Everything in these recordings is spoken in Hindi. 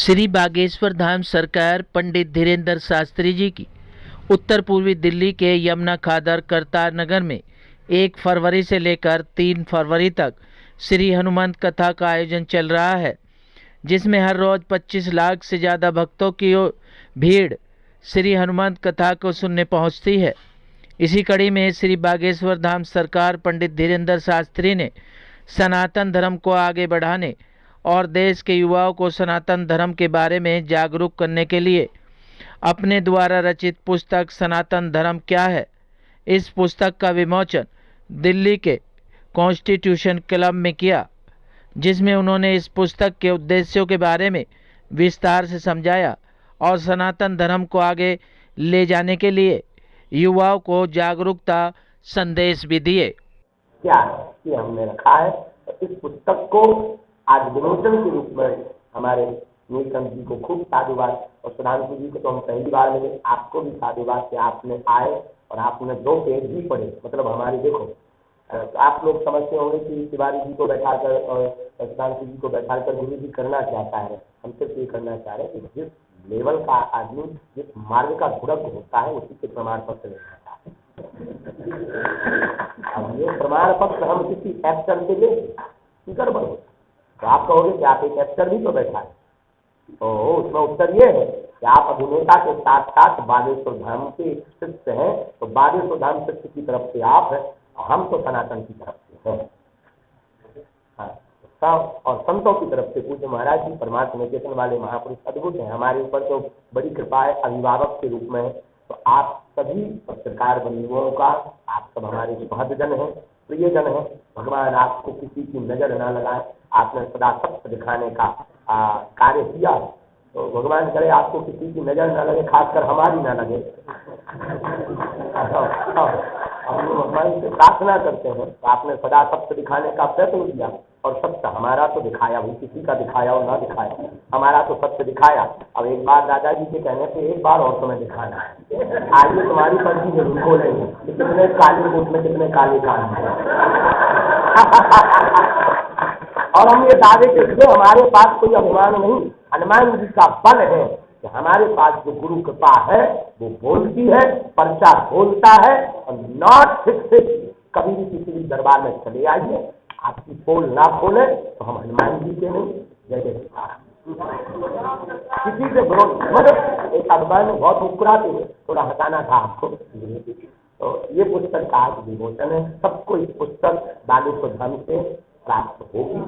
श्री बागेश्वर धाम सरकार पंडित धीरेन्द्र शास्त्री जी की उत्तर पूर्वी दिल्ली के यमुना खादर करतार नगर में 1 फरवरी से लेकर 3 फरवरी तक श्री हनुमंत कथा का आयोजन चल रहा है, जिसमें हर रोज 25 लाख से ज़्यादा भक्तों की भीड़ श्री हनुमंत कथा को सुनने पहुंचती है। इसी कड़ी में श्री बागेश्वर धाम सरकार पंडित धीरेन्द्र शास्त्री ने सनातन धर्म को आगे बढ़ाने और देश के युवाओं को सनातन धर्म के बारे में जागरूक करने के लिए अपने द्वारा रचित पुस्तक सनातन धर्म क्या है, इस पुस्तक का विमोचन दिल्ली के कॉन्स्टिट्यूशन क्लब में किया, जिसमें उन्होंने इस पुस्तक के उद्देश्यों के बारे में विस्तार से समझाया और सनातन धर्म को आगे ले जाने के लिए युवाओं को जागरूकता संदेश भी दिए। क्या है कि हमने रखा है, इस पुस्तक को आज विमोचन के रूप में हमारे नीलकंठ जी को खूब साधुवाद, और सुधांशु जी को तो हम पहली बार मिले, आपको भी साधुवाद कि आपने आए और आपने 2 पेज भी पढ़े। मतलब हमारी देखो, आप लोग समझते होंगे कि तिवारी जी को बैठाकर और सुधांशु जी को बैठाकर गुरु जी करना चाहता है। हम सिर्फ ये करना चाह रहे हैं कि जिस लेवल का आदमी, जिस मार्ग का गुरु होता है, उसी के प्रमाण पत्र लेना है। अब ये प्रमाण पत्र हम किसी एक्टर से लेंगे गड़बड़, तो आप कहोगे कि आप एक एक्टर भी तो बैठा है, तो उसमें उत्तर ये है कि आप अभिनेता के साथ साथ बागेश्वर धाम के शिष्य हैं, तो बागेश्वर धाम शिष्य की तरफ से आप हैं, हम तो सनातन की तरफ से हैं। हाँ, और संतों की तरफ से पूज्य महाराज जी परमात्मा निकेतन वाले महापुरुष अद्भुत हैं, हमारे ऊपर तो बड़ी कृपा है, अभिभावक के रूप में। तो आप सभी पत्रकार बंधुओं का, आप सब हमारे सुहृदजन हैं, प्रियजन हैं। भगवान आपको किसी की नजर ना लगाए, आपने सदा सत्य दिखाने का कार्य किया, तो भगवान करे आपको किसी की नजर ना लगे, खासकर हमारी ना लगे। हम भगवान से प्रार्थना करते हैं, तो आपने सदा सत्य दिखाने का प्रयत्न किया, और सत्य हमारा तो दिखाया, वो किसी का दिखाया और ना दिखाया, हमारा तो सत्य दिखाया। अब एक बार दादाजी के कहने पे एक बार और तुम्हें दिखाना है, आइए तुम्हारी पर्ची जरूर खोलेंगे कि कितने काले रूप में कितने काले कान हैं। और हम ये दावे करते, हमारे पास कोई अभिमान नहीं, हनुमान जी का बल है कि हमारे पास जो गुरु कृपा है वो बोलती है, पर्चा बोलता है, और नॉट फिक्स। कभी भी किसी भी दरबार में चले आइए, आपकी पोल ना खोले तो हम हनुमान जी के नहीं, जैसे किसी से विरोध। मतलब एक अखबार में बहुत मुस्कुराते हुए थोड़ा हटाना था आपको। तो ये पुस्तक का आज विमोचन है, सबको इस पुस्तक बागेश्वर धाम से प्राप्त होगी।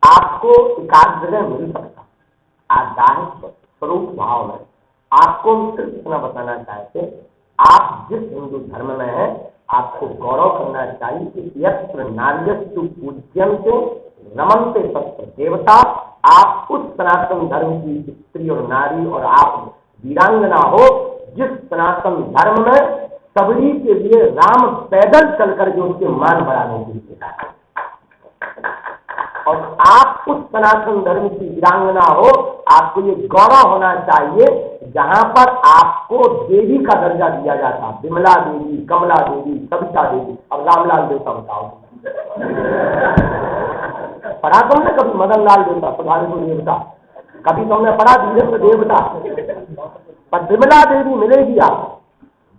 आपको एकाध जगह मिल सकता, आप दाहिर स्वरूप भाव में आपको सिर्फ इतना बताना चाहते, आप जिस हिंदू धर्म में हैं, आपको गौरव करना चाहिए कि यत्र नार्यस्तु पूज्यन्ते नमन्ते तत्र देवता। आप उस सनातन धर्म की स्त्री और नारी और आप वीरांगना हो, जिस सनातन धर्म में सबरी के लिए राम पैदल चलकर के उसके मान बढ़ाने के लिए, और आप उस सनातन धर्म की वीरांगना हो, आपको ये गौरव होना चाहिए जहां पर आपको देवी का दर्जा दिया जाता, विमला देवी, कमला देवी, सविता देवी। अब रामलाल देवता बताओ, पढ़ा तुमने कभी मदन लाल देवता, सुधांशु देवता, कभी तुमने पढ़ा धीरेन्द्र देवता? पर विमला देवी मिलेगी, आप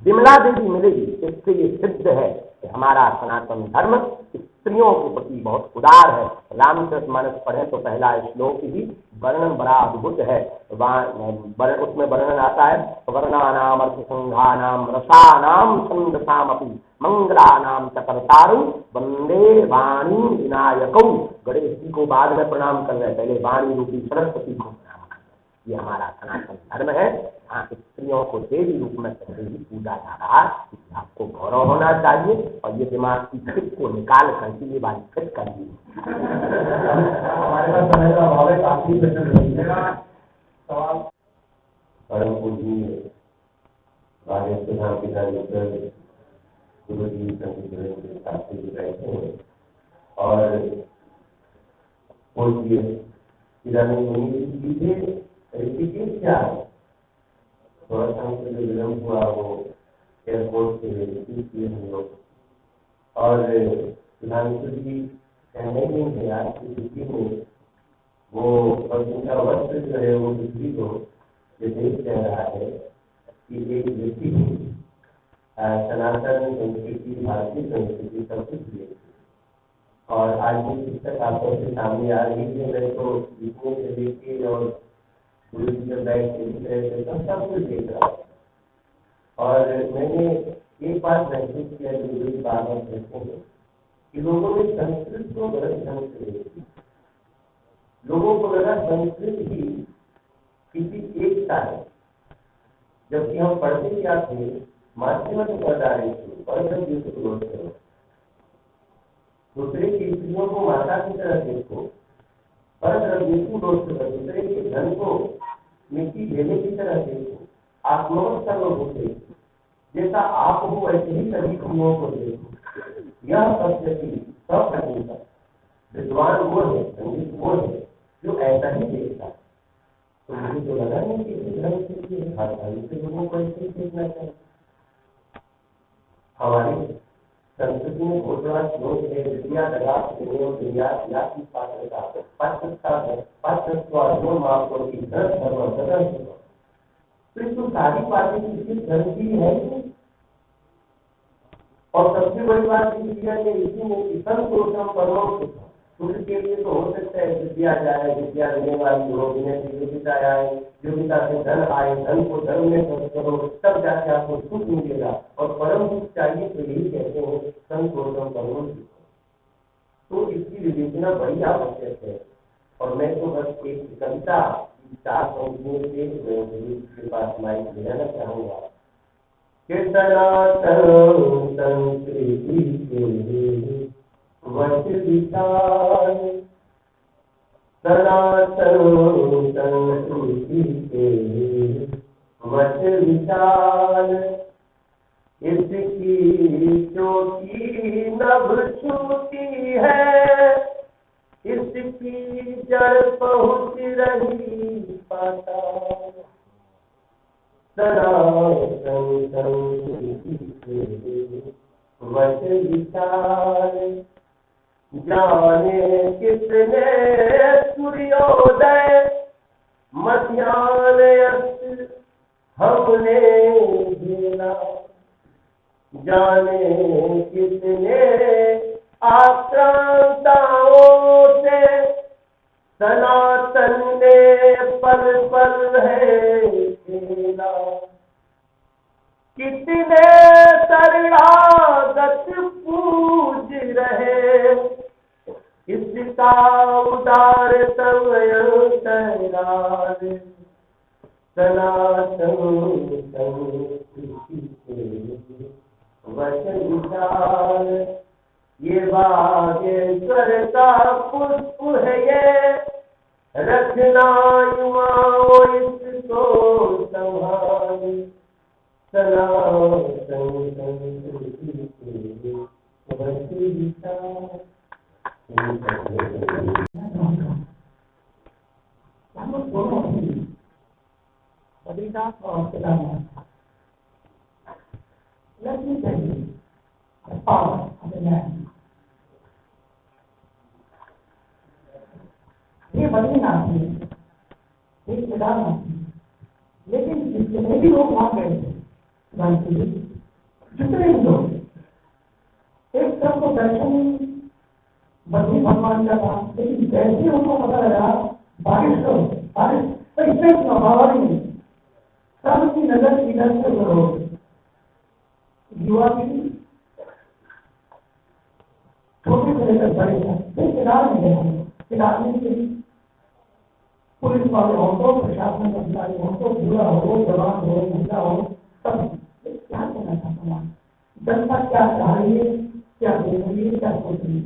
विमला देवी मिलेगी। इससे ये सिद्ध है कि हमारा सनातन धर्म स्त्रियों के प्रति बहुत उदार है। रामचरितमानस पढ़े तो पहला श्लोक ही वर्णन बड़ा अद्भुत है, उसमें वर्णन आता है, वर्णानाम अर्थ संघानाम रसानाम संगसामपि मंगलानाम चकरतारु वंदे वाणी विनायकौ। गणेश जी को बाद में प्रणाम कर रहे, पहले वाणी रूपी सरस्वती को प्रणाम कर रहे। ये हमारा सनातन धर्म है, यहाँ स्त्रियों को देवी रूप में पूजा जा रहा है, आपको गौरव होना चाहिए। और ये दिमाग की फिट को निकाल करके ये बात फिट कर दी। परम पूज्य बागेश्वर धाम पिता गुरु जी रहते हैं, और पूज्य ऋषिकेश क्या है, थोड़ा सा जो विलम्ब हुआ वो एयरपोर्ट से रिसीव किए हम लोग, और सुधांशु जी कहने नहीं गया कि किसी ने वो उनका वस्त्र जो है वो पृथ्वी को ये देख कह रहा है कि एक व्यक्ति सनातन संस्कृति, भारतीय संस्कृति सब कुछ दिए और आज भी पुस्तक आपको से सामने आ रही है। मैं तो लिखने से देखिए और गुरु जी जब बैठ के लिख रहे थे तब सब कुछ देख रहा था और मैंने एक बात महसूस किया जो गुरु जी बार बार कहते हैं कि लोगों ने संस्कृत को गलत ढंग से देखी। लोगों को लगा संस्कृत ही किसी एक का है, जबकि हम पढ़ते क्या थे, माध्यम में पढ़ रहे थे, पर दूसरे की स्त्रियों को माता की तरह देखो, पर दूसरे के धन को मिट्टी देने की तरह देखो, आत्मवत सर्वभूत देखो, जैसा आप हो वैसे ही सभी क्रियों को देखो। यह पद्धति सब अहिंसा, विद्वान वो है, संगीत वो है जो ऐसा ही देखता। तो मुझे तो लगा नहीं कि इस ढंग से लोगों को ऐसे देखना चाहिए। हमारी संस्कृति में बहुत बड़ा श्लोक है, विद्या दगा विद्या या की पात्रता पात्र माप को की धर्म तो सारी बातें किसी धर्म की है और सबसे बड़ी बात विद्या ने इसी में संतोषम परम उसके लिए तो हो सकता है विद्या जाए, विद्या देने वाली हो, योग्यता आए, योग्यता से धन आए, धन को धर्म में खर्च करो, तब जाके आपको सुख मिलेगा और परम सुख चाहिए तो यही कहते हैं संतोषम परम। तो इसकी विवेचना बड़ी आवश्यक है और मैं तो बस एक कविता चार पंक्तियों से के पास माइक ले जाना चाहूंगा कि सनातन संस्कृति के वच विचार, सनातन संस्कृति के वच विचार, इसकी चोटी नभ छूती है, इसकी जड़ पहुँच रही पाताल। सनातन संस्कृति के वच विचार, जाने कितने सूर्योदय मध्याह्न अस्त हमने झेला, जाने कितने आक्रांताओं से सनातन ने पल पल है खेला, कितने शरणागत पूज रहे इसका उदार समय तैरार। सनातन संस्कृति के वचन विचार, ये बागेश्वर का पुष्प है, ये रखना युवाओं इसको संभाल। सनातन संस्कृति के वचन विचार। बद्रीनाथ और Kedarnath, let me tell you the power of the man. ये बद्रीनाथ है, ये केदारनाथ है, लेकिन जितने भी लोग वहां गए थे, जितने भी लोग एक तरफ तो दर्शन बद्री भगवान का था, लेकिन जैसे उनको पता लगा बारिश करो बारिश, तो इससे प्रभाव नहीं, सबकी नजर इधर से करो। युवा भी छोटे से लेकर बड़े तक केदार में गए, केदार में पुलिस वाले हो तो प्रशासन अधिकारी हो तो बुरा हो, जवान हो, महिला हो, सब क्या करना चाहता हूँ, जनता क्या चाह रही है, क्या देख रही है, क्या सोच रही है।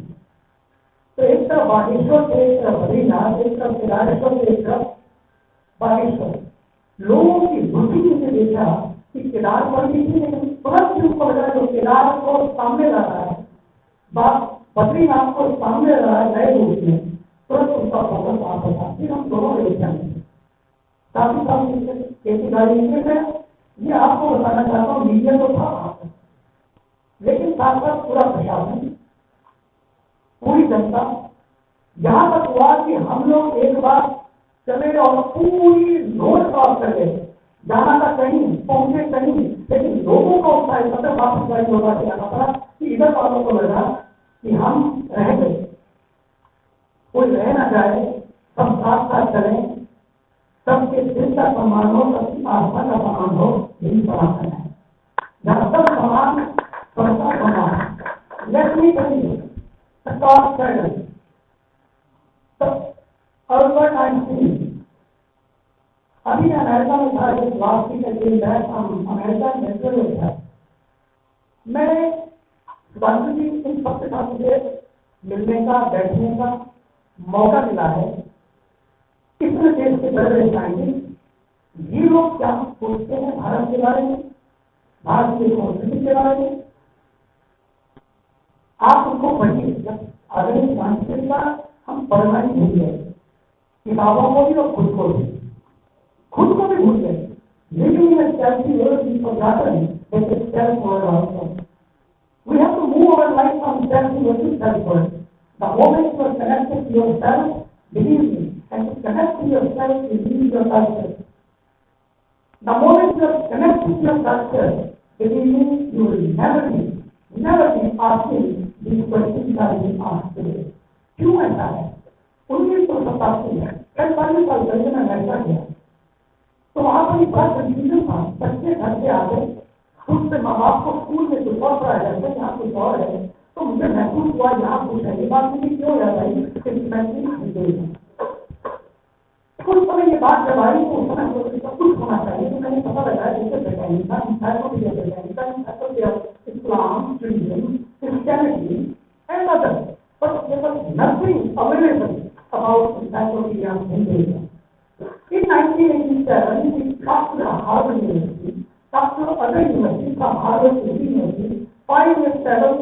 तो एक तरफ बागेश्वर से, एक तरफ बद्रीनाथ, एक तरफ केदारेश्वर से, एक तरफ बागेश्वर। लोगों की रुचि से देखा कि केदार पर भी तुरंत भी उसको लगा जो केदार को सामने ला रहा है, बद्रीनाथ को सामने ला रहा है नए रूप में, तुरंत उसका फोकस वहां पर था। फिर हम दोनों काफी सारी खेती बाड़ी में ये आपको बताना चाहता हूँ, मीडिया तो था वहां पर, लेकिन साथ साथ पूरा प्रशासन, पूरी जनता यहाँ तक हुआ कि हम लोग एक बार चले और पूरी रोड क्रॉस कर गए, जाना था कहीं, पहुंचे कहीं, लेकिन लोगों को उसका मतलब वापस गाड़ी लौटा के आना पड़ा कि इधर वालों को लगा कि हम रह गए, कोई रह ना जाए, सब साथ साथ चलें, सबके दिल का सम्मान हो, सबकी आस्था का सम्मान हो, यही सनातन है। जहाँ सब समान, सबका सम्मान। Let me tell you the cost struggle. Albert Einstein अभी अमेरिका में था, इस लास्ट वीक के लिए हम अमेरिका नेचुरल था। मैं गांधी जी इन सबके साथ मुझे मिलने का, बैठने का मौका मिला है। कितने देश के बड़े बड़े साइंटिस्ट, ये लोग क्या सोचते हैं भारत के बारे में, भारत की संस्कृति के बारे में, आप उनको पढ़िए। जब अगले संस्कृति का हम पढ़ना ही भूल गए, किताबों को भी और खुद को भी भूल गए। Living in a selfie world is forgotten that is self-world also. We have to move our life from selfie world to self-world. The moment you are connected to yourself, believe me, and to connect to yourself is leave your culture. The moment you are connected to your culture, believe me, you will never be asking these questions that are being asked today. क्यों ऐसा है? 1987 में कई साल पहले मैं अमेरिका गया, तो वहां पर एक बड़ा कंफ्यूजन था। बच्चे घर से आ गए, खुद से माँ बाप को स्कूल में कुछ और पढ़ाया जाता है, यहाँ कुछ और है। तो मुझे महसूस हुआ यहाँ कुछ है, ये बात मुझे क्यों याद आई कि कुछ समय ये बात जब आई तो उस समय मुझे कुछ होना चाहिए। तो मैंने पता लगाया Islam, Christianity and other, but there was nothing available about encyclopedia of Hinduism. In 1987, we talked to Harvard University, talked to other universities from Harvard University, 5 years settled,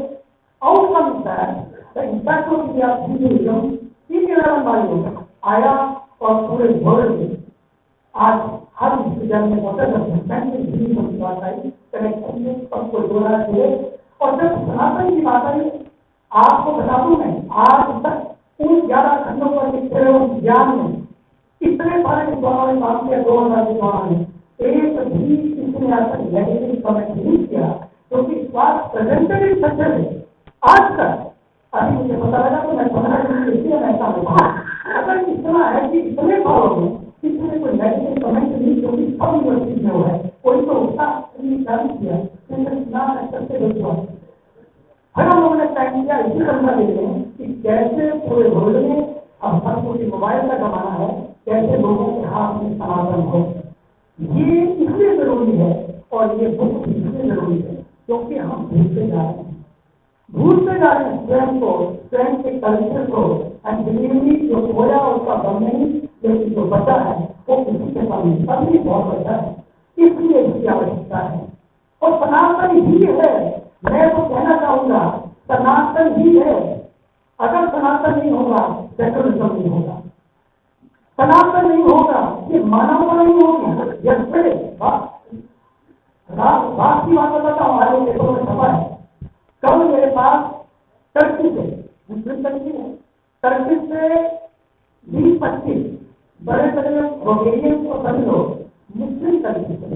outcome is that the encyclopedia of Hinduism in 11 volumes आया और पूरे वर्ल्ड में आज हर विश्वविद्यालय में बात आई, कनेक्शन में सबको जोड़ा है। और जब सनातन की बात आई, आपको बता दूं मैं, आज तक उन 11 खंडों पर लिखे हुए ज्ञान में इतने सारे विद्वानों ने काम किया, 2000 विद्वानों ने एक भी इसने आज तक नेगेटिव कमेंट नहीं किया, क्योंकि इस बात प्रेजेंटेड सच्चे है। आज तक अभी मुझे पता लगा तो मैं 15 दिन इसलिए मैं ऐसा होगा, अगर इतना है कि इतने सालों में किसी ने कोई नेगेटिव कमेंट नहीं, क्योंकि सब यूनिवर्सिटी में हुआ है, कोई तो उसका काम किया, हर लोगों ने टाइम किया। इसी समझा देते हैं कि कैसे पूरे वर्ल्ड में अब सबको मोबाइल का जमाना है, कैसे लोगों के हाथ में सनातन हो। ये इसलिए जरूरी है और ये बुक इसलिए जरूरी है क्योंकि हम भूलते जा रहे हैं स्वयं को, स्वयं के कल्चर को। एंड जो खोया उसका बन नहीं, लेकिन जो बचा है वो किसी के सामने तभी बहुत बचा है, इसलिए इसकी आवश्यकता है। और सनातन ही है, मैं तो कहना चाहूंगा सनातन ही है। अगर सनातन नहीं होगा, सेकुलरिज्म नहीं होगा, सनातन नहीं होगा, ये मानवता नहीं होगी। यस्टरडे रात की बात बताता हूँ, हमारे पेपर में छपा है। कल मेरे पास टर्की से, मुस्लिम टर्की है, टर्की से 20-25 बड़े बड़े रोमेनियन और सभी लोग मुस्लिम टर्की से।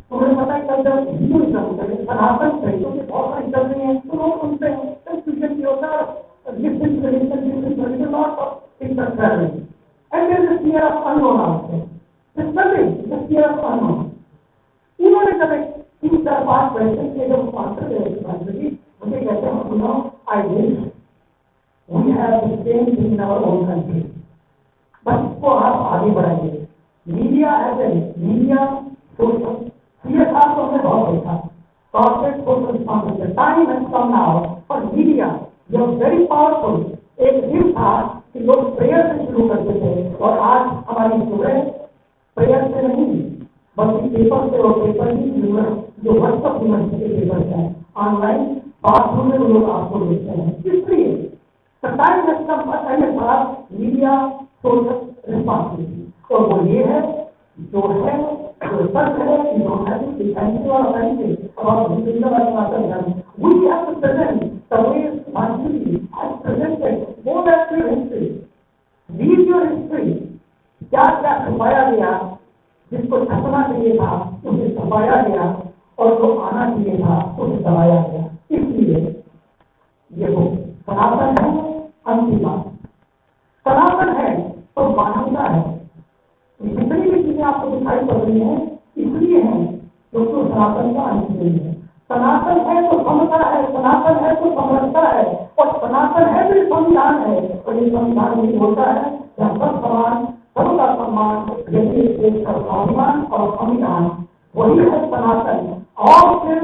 तो मुझे पता है कल जब हिंदुइज्म सनातन से क्योंकि बहुत सारी चल रही है, तो लोग सुनते हैं कंफ्यूजन की होता है, and there is a fear of unknown also. There's nothing, the fear of unknown. उन्होंने जब 3-4-5 क्वेश्चन के जब आंसर दे मुझे कहते हैं, you know, I wish we have the same thing in our own country. बस इसको आप आगे बढ़ाइए। मीडिया है, मीडिया सोशल CSR तो हमने बहुत देखा, corporate social responsibility. Time has come now for media, you are very powerful. एक दिन था कि लोग प्रेयर से शुरू करते थे और आज हमारी सुबह प्रेयर से नहीं बल्कि पेपर से, और पेपर ही जो व्हाट्सएप यूनिवर्सिटी के पेपर है ऑनलाइन बाथरूम में लोग आपको देखते हैं। इसलिए मीडिया सोशल रिस्पॉन्सिबिलिटी, और वो ये है जो है जो सच है, जो है डिफेंसिव और ऑफेंसिव और we have to present the way Manjuli has presented both as history आना चाहिए था उसे दबाया गया और जो आना चाहिए था उसे दबाया गया। इसलिए ये वो सनातन है। अंतिम बात, सनातन है तो मानवता है। जितनी भी चीजें आपको दिखाई पड़ रही है इसलिए है क्योंकि वो सनातन का अंत नहीं है। सनातन है तो समता है, सनातन है तो समरसता है, और सनातन है तो संविधान है। और ये संविधान नहीं होता है जहाँ सब समान, सबका सम्मान, देश का स्वाभिमान और संविधान, वही है सनातन। और फिर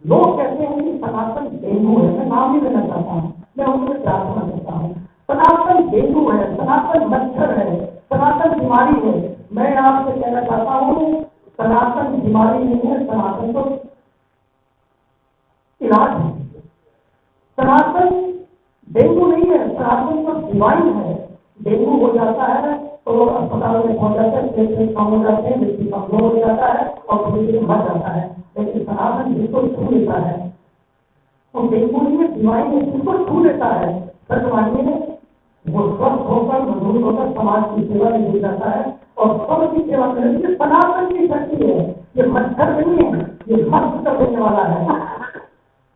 लोग कहते हैं कि सनातन डेंगू है, मैं नाम नहीं लेना चाहता हूँ, मैं उनसे प्रार्थना करता हूँ। सनातन डेंगू है, सनातन मच्छर है, सनातन बीमारी है। मैं आपसे कहना चाहता हूँ सनातन बीमारी नहीं है, सनातन तो इलाज है। सनातन डेंगू नहीं है, सनातन तो डिवाइन है। डेंगू हो जाता है तो लोग अस्पताल में पहुंच जाते हैं, पेशेंट कम हो जाते हैं, व्यक्ति कमजोर हो जाता है और व्यक्ति मर जाता है। लेकिन सनातन बिल्कुल छू लेता है, और डेंगू नहीं डिवाइन है, बिल्कुल छू लेता है। सच मानिए वो स्वस्थ होकर मजबूत होकर समाज की सेवा में जुट जाता है और सबकी सेवा करने की सनातन की शक्ति है। ये मच्छर नहीं है, ये मस्त कर देने वाला है।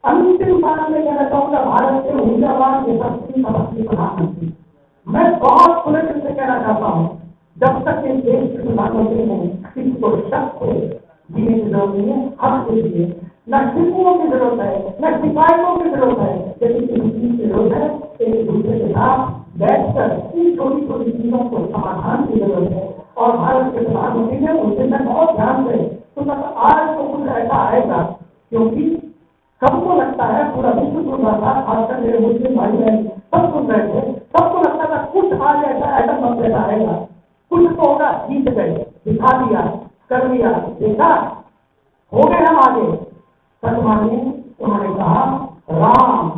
अंतिम बात में कहना चाहूंगा, भारत के ऊर्जावान यशस्वी समस्ती प्रधानमंत्री, मैं बहुत खुले दिल से कहना चाहता हूँ, जब तक इस देश के प्रधानमंत्री ने किसी को शक से जीने की जरूरत नहीं है, हक से जिए। न शिकायतों की जरूरत है, न शिकायतों की जरूरत है, लेकिन किसी चीज की जरूरत है एक दूसरे के साथ बैठकर इन छोटी छोटी चीजों को समाधान की जरूरत है। और भारत के प्रधानमंत्री ने उनसे मैं बहुत ध्यान से तो आज तो कुछ ऐसा आएगा, क्योंकि सबको लगता है, पूरा विश्व सुन रहा था, खासकर मेरे मुस्लिम भाई बहन सब सुन रहे थे, सबको लगता था कुछ आज ऐसा आइटम बम जैसा आएगा, कुछ तो होगा, जीत गए, दिखा दिया, कर दिया, देखा, हो गए हम आगे। सच मानिए उन्होंने कहा राम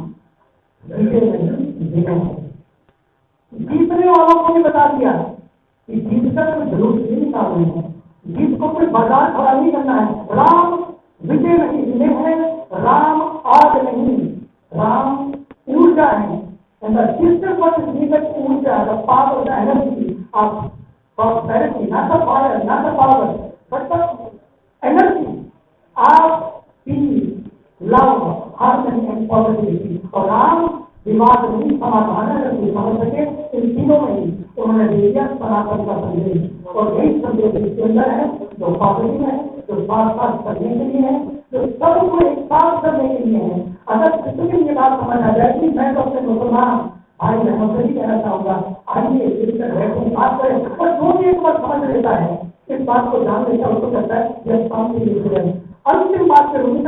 जीतने वालों को भी बता दिया कि जीतकर कोई जुलूस नहीं निकालना है, जीत को कोई बाजार खड़ा नहीं करना है। राम विजय नहीं, विजय है राम, आग नहीं, राम ऊर्जा है। ऊर्जा, the power, the energy of prosperity, not the fire, not the power, but the energy of peace, love, harmony and positivity. और राम विवाद नहीं, समाधान है, समझ सके इन तीनों में ही उन्होंने दे दिया सनातन का संदेश। और यही संदेश इसके अंदर है जो पॉजिटिव है, जो साथ साथ करने के लिए है, जो सबको एक साथ करने के लिए है। अगर किसी को ये बात समझ आ जाएगी, मैं तो अपने मुसलमान भाई बहनों से भी कहना चाहूंगा, आइए मिलकर बैठे बात करें। और जो भी एक बार समझ लेता है, इस बात को जान लेता है, उसको कहता है यह शांति। अंतिम बात करूंगी,